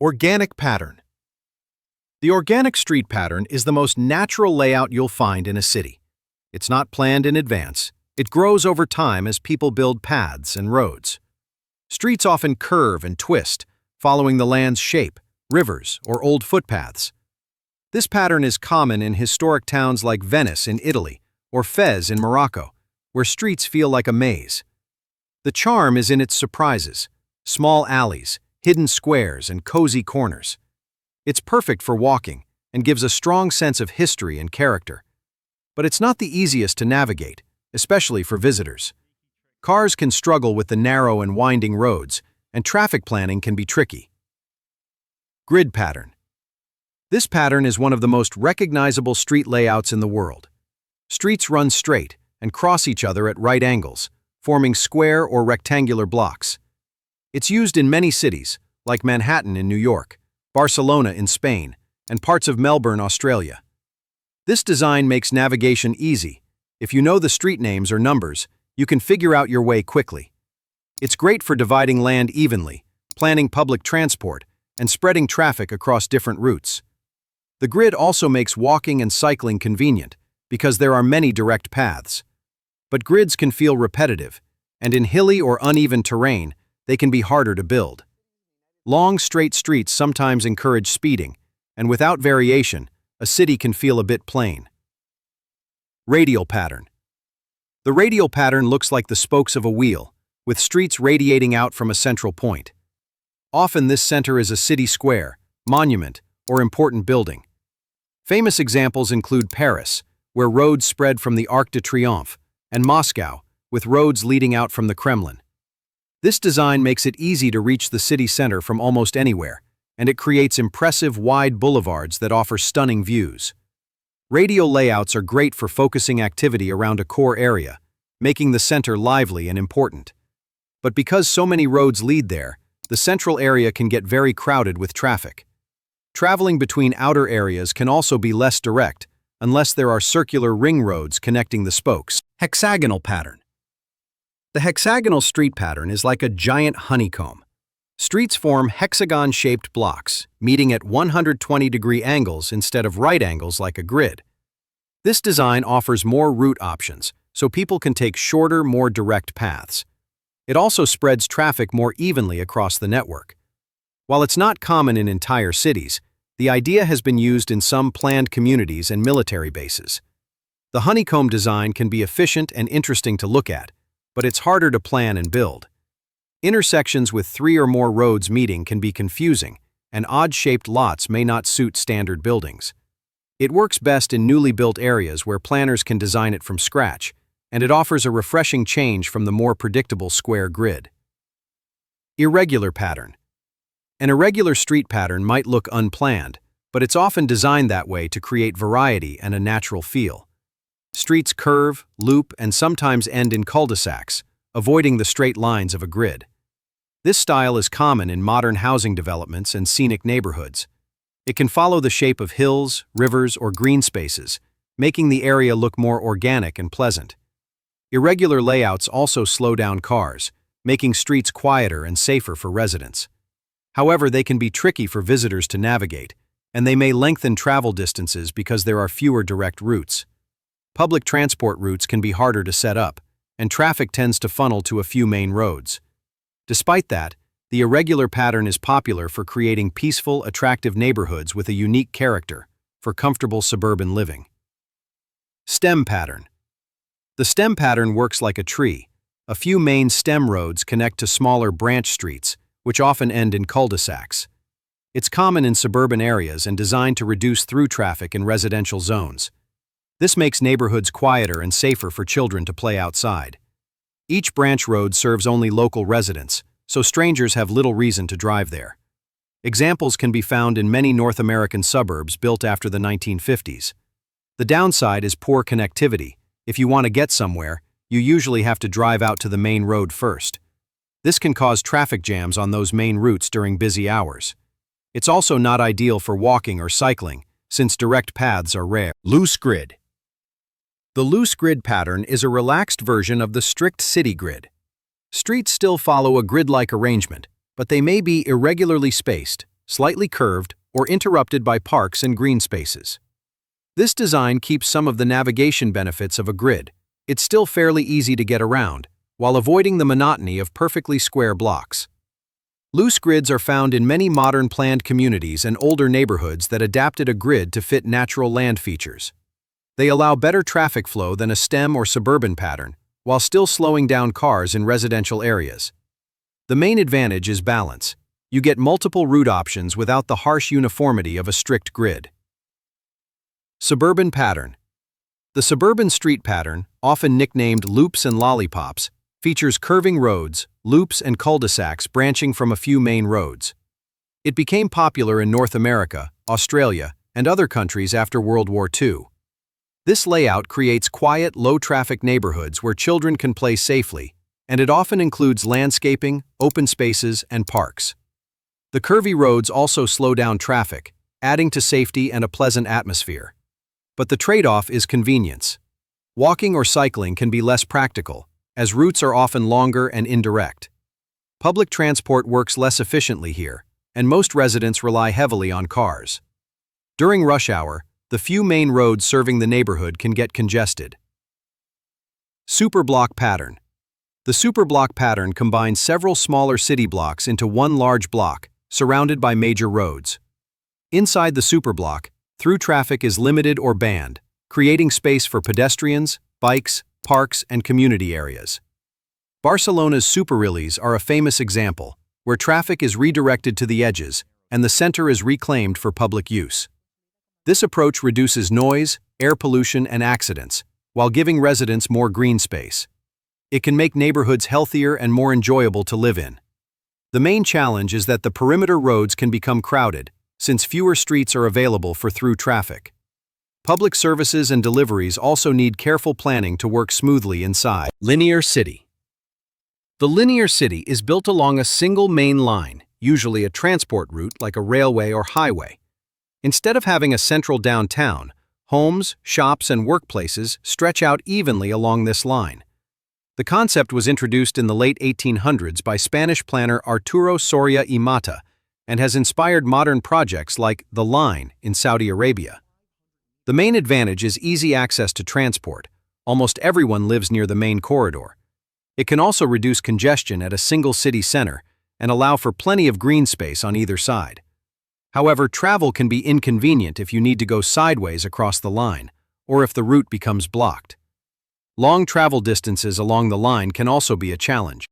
Organic pattern. The organic street pattern is the most natural layout you'll find in a city. It's not planned in advance. It grows over time as people build paths and roads. Streets often curve and twist, following the land's shape, rivers, or old footpaths. This pattern is common in historic towns like Venice in Italy or Fez in Morocco, where streets feel like a maze. The charm is in its surprises, small alleys, hidden squares, and cozy corners. It's perfect for walking and gives a strong sense of history and character. But it's not the easiest to navigate, especially for visitors. Cars can struggle with the narrow and winding roads, and traffic planning can be tricky. Grid pattern. This pattern is one of the most recognizable street layouts in the world. Streets run straight and cross each other at right angles, forming square or rectangular blocks. It's used in many cities, like Manhattan in New York, Barcelona in Spain, and parts of Melbourne, Australia. This design makes navigation easy. If you know the street names or numbers, you can figure out your way quickly. It's great for dividing land evenly, planning public transport, and spreading traffic across different routes. The grid also makes walking and cycling convenient, because there are many direct paths. But grids can feel repetitive, and in hilly or uneven terrain, they can be harder to build. Long, straight streets sometimes encourage speeding, and without variation, a city can feel a bit plain. Radial pattern. The radial pattern looks like the spokes of a wheel, with streets radiating out from a central point. Often this center is a city square, monument, or important building. Famous examples include Paris, where roads spread from the Arc de Triomphe, and Moscow, with roads leading out from the Kremlin. This design makes it easy to reach the city center from almost anywhere, and it creates impressive wide boulevards that offer stunning views. Radial layouts are great for focusing activity around a core area, making the center lively and important. But because so many roads lead there, the central area can get very crowded with traffic. Traveling between outer areas can also be less direct, unless there are circular ring roads connecting the spokes. Hexagonal pattern. The hexagonal street pattern is like a giant honeycomb. Streets form hexagon-shaped blocks, meeting at 120-degree angles instead of right angles like a grid. This design offers more route options, so people can take shorter, more direct paths. It also spreads traffic more evenly across the network. While it's not common in entire cities, the idea has been used in some planned communities and military bases. The honeycomb design can be efficient and interesting to look at, but it's harder to plan and build. Intersections with 3 or more roads meeting can be confusing, and odd-shaped lots may not suit standard buildings. It works best in newly built areas where planners can design it from scratch, and it offers a refreshing change from the more predictable square grid. Irregular pattern. An irregular street pattern might look unplanned, but it's often designed that way to create variety and a natural feel. Streets curve, loop, and sometimes end in cul-de-sacs, avoiding the straight lines of a grid. This style is common in modern housing developments and scenic neighborhoods. It can follow the shape of hills, rivers, or green spaces, making the area look more organic and pleasant. Irregular layouts also slow down cars, making streets quieter and safer for residents. However, they can be tricky for visitors to navigate, and they may lengthen travel distances because there are fewer direct routes. Public transport routes can be harder to set up, and traffic tends to funnel to a few main roads. Despite that, the irregular pattern is popular for creating peaceful, attractive neighborhoods with a unique character for comfortable suburban living. Stem pattern. The stem pattern works like a tree. A few main stem roads connect to smaller branch streets, which often end in cul-de-sacs. It's common in suburban areas and designed to reduce through traffic in residential zones. This makes neighborhoods quieter and safer for children to play outside. Each branch road serves only local residents, so strangers have little reason to drive there. Examples can be found in many North American suburbs built after the 1950s. The downside is poor connectivity. If you want to get somewhere, you usually have to drive out to the main road first. This can cause traffic jams on those main routes during busy hours. It's also not ideal for walking or cycling, since direct paths are rare. Loose grid. The loose grid pattern is a relaxed version of the strict city grid. Streets still follow a grid-like arrangement, but they may be irregularly spaced, slightly curved, or interrupted by parks and green spaces. This design keeps some of the navigation benefits of a grid. It's still fairly easy to get around, while avoiding the monotony of perfectly square blocks. Loose grids are found in many modern planned communities and older neighborhoods that adapted a grid to fit natural land features. They allow better traffic flow than a stem or suburban pattern, while still slowing down cars in residential areas. The main advantage is balance. You get multiple route options without the harsh uniformity of a strict grid. Suburban pattern. The suburban street pattern, often nicknamed loops and lollipops, features curving roads, loops and cul-de-sacs branching from a few main roads. It became popular in North America, Australia, and other countries after World War II. This layout creates quiet, low-traffic neighborhoods where children can play safely, and it often includes landscaping, open spaces, and parks. The curvy roads also slow down traffic, adding to safety and a pleasant atmosphere. But the trade-off is convenience. Walking or cycling can be less practical, as routes are often longer and indirect. Public transport works less efficiently here, and most residents rely heavily on cars. During rush hour, the few main roads serving the neighborhood can get congested. Superblock pattern. The superblock pattern combines several smaller city blocks into one large block, surrounded by major roads. Inside the superblock, through traffic is limited or banned, creating space for pedestrians, bikes, parks, and community areas. Barcelona's superrellies are a famous example, where traffic is redirected to the edges and the center is reclaimed for public use. This approach reduces noise, air pollution, and accidents, while giving residents more green space. It can make neighborhoods healthier and more enjoyable to live in. The main challenge is that the perimeter roads can become crowded, since fewer streets are available for through traffic. Public services and deliveries also need careful planning to work smoothly inside. Linear city. The linear city is built along a single main line, usually a transport route like a railway or highway. Instead of having a central downtown, homes, shops, and workplaces stretch out evenly along this line. The concept was introduced in the late 1800s by Spanish planner Arturo Soria y Mata and has inspired modern projects like The Line in Saudi Arabia. The main advantage is easy access to transport. Almost everyone lives near the main corridor. It can also reduce congestion at a single city center and allow for plenty of green space on either side. However, travel can be inconvenient if you need to go sideways across the line, or if the route becomes blocked. Long travel distances along the line can also be a challenge.